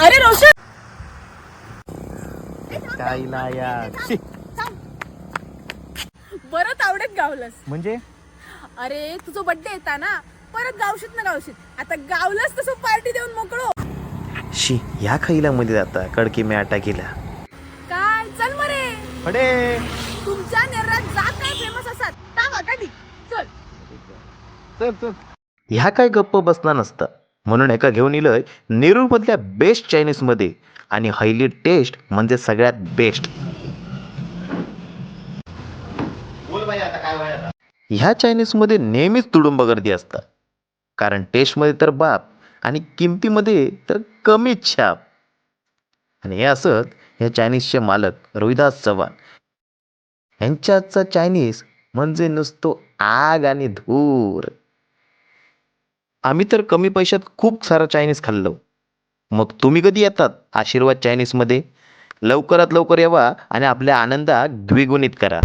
अरे रोशन कायला यार बरं तावडेत गावलंस. म्हणजे अरे तुझं बर्थडे येता ना, परत गावशीत ना गावशीत. आता गावलंस तसं पार्टी देऊन मोकळो. शी ह्या खैला मध्ये जाता कडकी मी आटा केला काय चल मरे, अडे तुमच्या नेरात जात काय फेमस असतात तावा कधी. चल चल चल ह्या काय गप्प बसणार नसता म्हणून एका घेऊन इलंय नेरूळ मधल्या बेस्ट चायनीज मध्ये आणि हैली टेस्ट म्हणजे सगळ्यात बेस्ट. ह्या चायनीज मध्ये नेहमीच तुडुंब गर्दी असतात कारण टेस्ट मध्ये तर बाप आणि किमतीमध्ये तर कमीच छाप. आणि हे असत ह्या चायनीजचे मालक रोहिदास चव्हाण यांच्या हातचा चायनीज म्हणजे नुसतो आग आणि धूर. आम्ही तर कमी पैशात खूप सारा चायनीज खाल्लो. मग तुम्ही कधी येतात आशीर्वाद चायनीजमध्ये? लवकरात लवकर यावा आणि आपल्या आनंदात द्विगुणित करा.